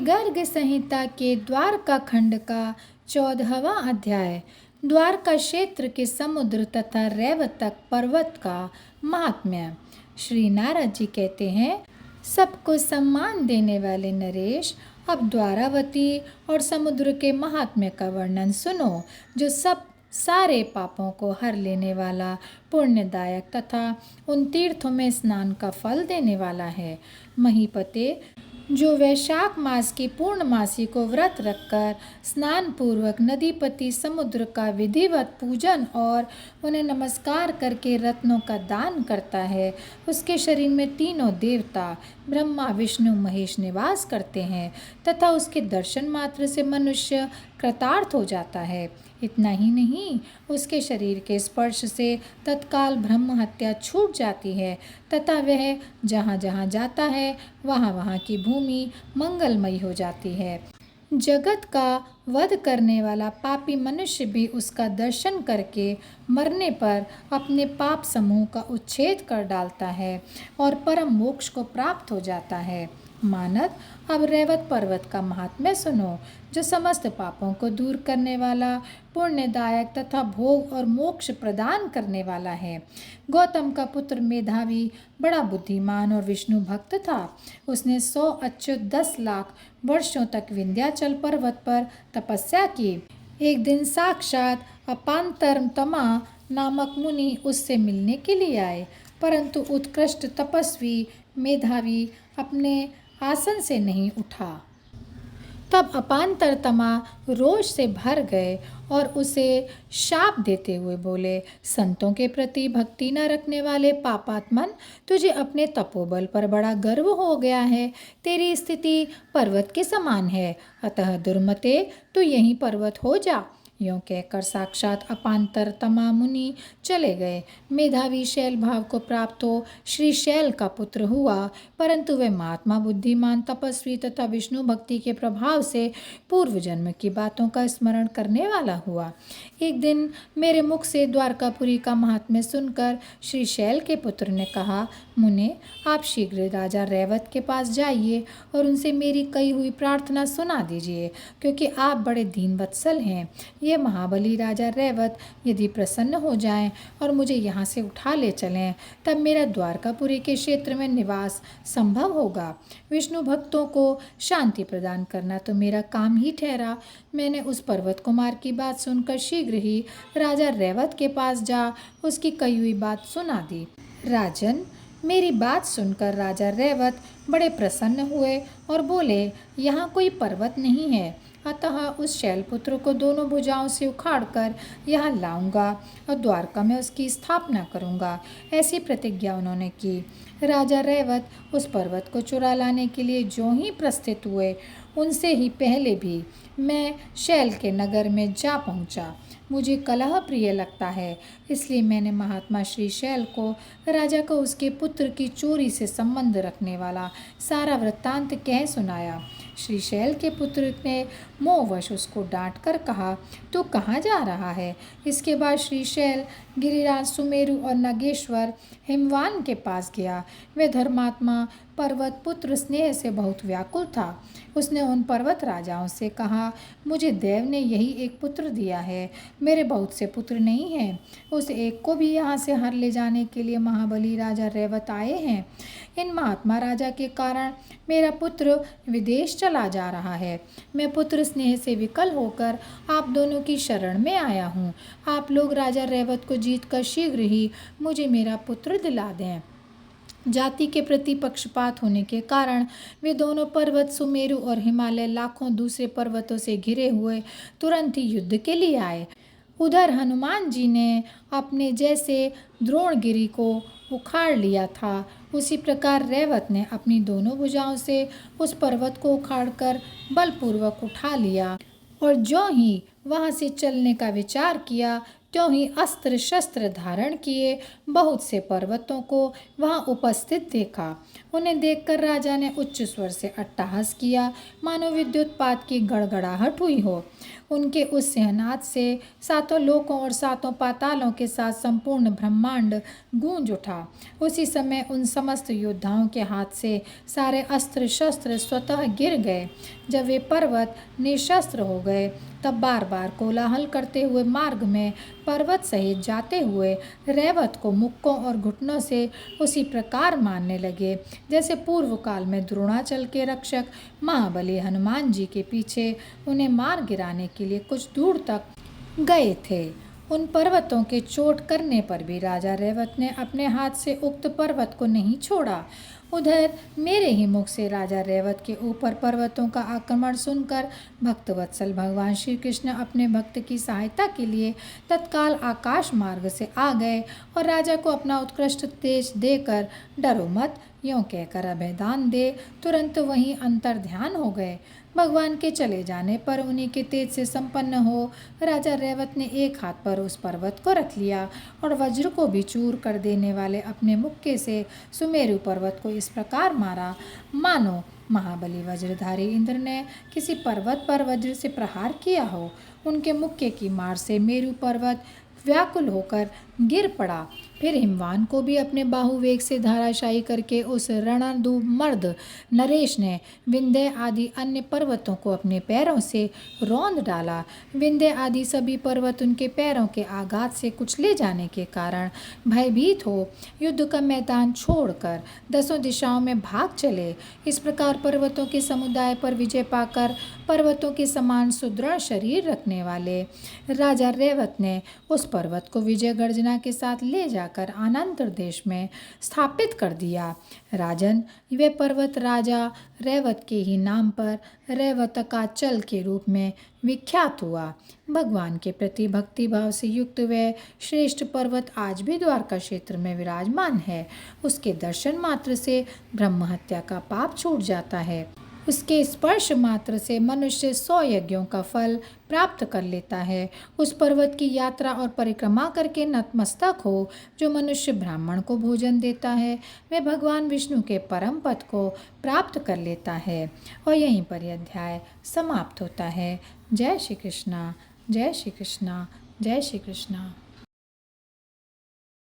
गर्ग संहिता के द्वारका खंड का 14वां अध्याय। द्वारका क्षेत्र के समुद्र तथा रैवतक पर्वत का महात्म्य। श्री नारद जी कहते हैं, सबको सम्मान देने वाले नरेश, अब द्वारावती और समुद्र के महात्म्य का वर्णन सुनो, जो सब सारे पापों को हर लेने वाला, पुण्यदायक तथा उन तीर्थों में स्नान का फल देने वाला है। महीपते, जो वैशाख मास की पूर्णमासी को व्रत रखकर स्नान पूर्वक नदीपति समुद्र का विधिवत पूजन और उन्हें नमस्कार करके रत्नों का दान करता है, उसके शरीर में तीनों देवता ब्रह्मा विष्णु महेश निवास करते हैं तथा उसके दर्शन मात्र से मनुष्य कृतार्थ हो जाता है। इतना ही नहीं, उसके शरीर के स्पर्श से तत्काल ब्रह्म हत्या छूट जाती है तथा वह जहाँ जहाँ जाता है वहाँ वहाँ की भूमि मंगलमयी हो जाती है। जगत का वध करने वाला पापी मनुष्य भी उसका दर्शन करके मरने पर अपने पाप समूह का उच्छेद कर डालता है और परम मोक्ष को प्राप्त हो जाता है। मानद, अब रैवत पर्वत का महात्म्य सुनो, जो समस्त पापों को दूर करने वाला, पुण्यदायक तथा भोग और मोक्ष प्रदान करने वाला है। गौतम का पुत्र मेधावी बड़ा बुद्धिमान और विष्णु भक्त था। उसने 100 अच्युत 10 लाख वर्षों तक विंध्याचल पर्वत पर तपस्या की। एक दिन साक्षात अपांतरतमा नामक मुनि उससे मिलने के लिए आए, परंतु उत्कृष्ट तपस्वी मेधावी अपने आसन से नहीं उठा। तब अपांतरतमा रोष से भर गए और उसे शाप देते हुए बोले, संतों के प्रति भक्ति न रखने वाले पापात्मन, तुझे अपने तपोबल पर बड़ा गर्व हो गया है। तेरी स्थिति पर्वत के समान है, अतः दुर्मते तू यहीं पर्वत हो जा। यों कहकर साक्षात अपांतरतमा मुनि चले गए। मेधावी शैल भाव को प्राप्त हो श्री शैल का पुत्र हुआ, परंतु वह महात्मा बुद्धिमान तपस्वी तथा विष्णु भक्ति के प्रभाव से पूर्व जन्म की बातों का स्मरण करने वाला हुआ। एक दिन मेरे मुख से द्वारकापुरी का महात्म्य सुनकर श्री शैल के पुत्र ने कहा, मुने, आप शीघ्र राजा रैवत के पास जाइए और उनसे मेरी कही हुई प्रार्थना सुना दीजिए, क्योंकि आप बड़े दीनवत्सल हैं। ये महाबली राजा रैवत यदि प्रसन्न हो जाएं और मुझे यहाँ से उठा ले चलें, तब मेरा द्वारकापुरी के क्षेत्र में निवास संभव होगा। विष्णु भक्तों को शांति प्रदान करना तो मेरा काम ही ठहरा। मैंने उस पर्वत कुमार की बात सुनकर शीघ्र ही राजा रैवत के पास जा उसकी कही हुई बात सुना दी। राजन, मेरी बात सुनकर राजा रैवत बड़े प्रसन्न हुए और बोले, यहाँ कोई पर्वत नहीं है, अतः उस शैलपुत्र को दोनों भुजाओं से उखाड़कर यहाँ लाऊंगा और द्वारका में उसकी स्थापना करूंगा। ऐसी प्रतिज्ञा उन्होंने की। राजा रैवत उस पर्वत को चुरा लाने के लिए जो ही प्रस्थित हुए, उनसे ही पहले भी मैं शैल के नगर में जा पहुंचा। मुझे कलह प्रिय लगता है, इसलिए मैंने महात्मा श्री शैल को राजा को उसके पुत्र की चोरी से संबंध रखने वाला सारा वृत्तांत कह सुनाया। श्री शैल के पुत्र ने मोहवश उसको डांट कर कहा, तू कहाँ जा रहा है? इसके बाद श्री शैल गिरिराज सुमेरु और नागेश्वर हिमवान के पास गया। वह धर्मात्मा पर्वत पुत्र स्नेह से बहुत व्याकुल था। उसने उन पर्वत राजाओं से कहा, मुझे देव ने यही एक पुत्र दिया है, मेरे बहुत से पुत्र नहीं हैं। उस एक को भी यहाँ से हर ले जाने के लिए महाबली राजा रैवत आए हैं। इन महात्मा राजा के कारण मेरा पुत्र विदेश चला जा रहा है। मैं पुत्र स्नेह से विकल होकर आप दोनों की शरण में आया हूँ। आप लोग राजा रैवत को जीतकर शीघ्र ही मुझे मेरा पुत्र दिला दें। जाति के प्रति पक्षपात होने के कारण वे दोनों पर्वत सुमेरु और हिमालय लाखों दूसरे पर्वतों से घिरे हुए तुरंत ही युद्ध के लिए आए। उधर हनुमान जी ने अपने जैसे द्रोणगिरि को उखाड़ लिया था, उसी प्रकार रैवत ने अपनी दोनों भुजाओं से उस पर्वत को उखाड़कर बलपूर्वक उठा लिया और जो ही वहाँ से चलने का विचार किया, त्यों ही अस्त्र शस्त्र धारण किए बहुत से पर्वतों को वहाँ उपस्थित देखा। उन्हें देखकर राजा ने उच्च स्वर से अट्टहास किया, मानो विद्युतपात की गड़गड़ाहट हुई हो। उनके उस सिंहनाद से सातों लोकों और सातों पातालों के साथ संपूर्ण ब्रह्मांड गूंज उठा। उसी समय उन समस्त योद्धाओं के हाथ से सारे अस्त्र शस्त्र स्वतः गिर गए। जब वे पर्वत निशस्त्र हो गए तब बार बार कोलाहल करते हुए मार्ग में पर्वत सहित जाते हुए रैवत को मुक्कों और घुटनों से उसी प्रकार मारने लगे जैसे पूर्व काल में द्रोणाचल के रक्षक महाबली हनुमान जी के पीछे उन्हें मार गिराने के लिए कुछ दूर तक गए थे। उन पर्वतों के चोट करने पर भी राजा रैवत ने अपने हाथ से उक्त पर्वत को नहीं छोड़ा। उधर मेरे ही मुख से राजा रैवत के ऊपर पर्वतों का आक्रमण सुनकर भक्तवत्सल भगवान श्री कृष्ण अपने भक्त की सहायता के लिए तत्काल आकाश मार्ग से आ गए और राजा को अपना उत्कृष्ट तेज देकर डरो मत यों कहकर अभयदान दे तुरंत वहीं अंतर ध्यान हो गए। भगवान के चले जाने पर उन्हीं के तेज से संपन्न हो राजा रैवत ने एक हाथ पर उस पर्वत को रख लिया और वज्र को भी चूर कर देने वाले अपने मुक्के से सुमेरु पर्वत को इस प्रकार मारा मानो महाबली वज्रधारी इंद्र ने किसी पर्वत पर वज्र से प्रहार किया हो। उनके मुक्के की मार से मेरु पर्वत व्याकुल होकर गिर पड़ा। फिर हिमवान को भी अपने बाहुवेग से धाराशायी करके उस रणदू मर्द नरेश ने विंध्य आदि अन्य पर्वतों को अपने पैरों से रौंद डाला। विंध्य आदि सभी पर्वत उनके पैरों के आघात से कुचले जाने के कारण भयभीत हो युद्ध का मैदान छोड़कर दसों दिशाओं में भाग चले। इस प्रकार पर्वतों के समुदाय पर विजय पाकर पर्वतों के समान सुदृढ़ शरीर रखने वाले राजा रैवत ने उस पर्वत को विजय गर्जना के साथ ले जाकर आनंतर देश में स्थापित कर दिया। राजन, वे पर्वत राजा रैवत के ही नाम पर रैवतकाचल के रूप में विख्यात हुआ। भगवान के प्रति भक्ति भाव से युक्त वह श्रेष्ठ पर्वत आज भी द्वारका क्षेत्र में विराजमान है। उसके दर्शन मात्र से ब्रह्म हत्या का पाप छूट जाता है। उसके स्पर्श मात्र से मनुष्य 100 यज्ञों का फल प्राप्त कर लेता है। उस पर्वत की यात्रा और परिक्रमा करके नतमस्तक हो जो मनुष्य ब्राह्मण को भोजन देता है वह भगवान विष्णु के परम पद को प्राप्त कर लेता है। और यहीं पर यह अध्याय समाप्त होता है। जय श्री कृष्णा, जय श्री कृष्णा, जय श्री कृष्णा।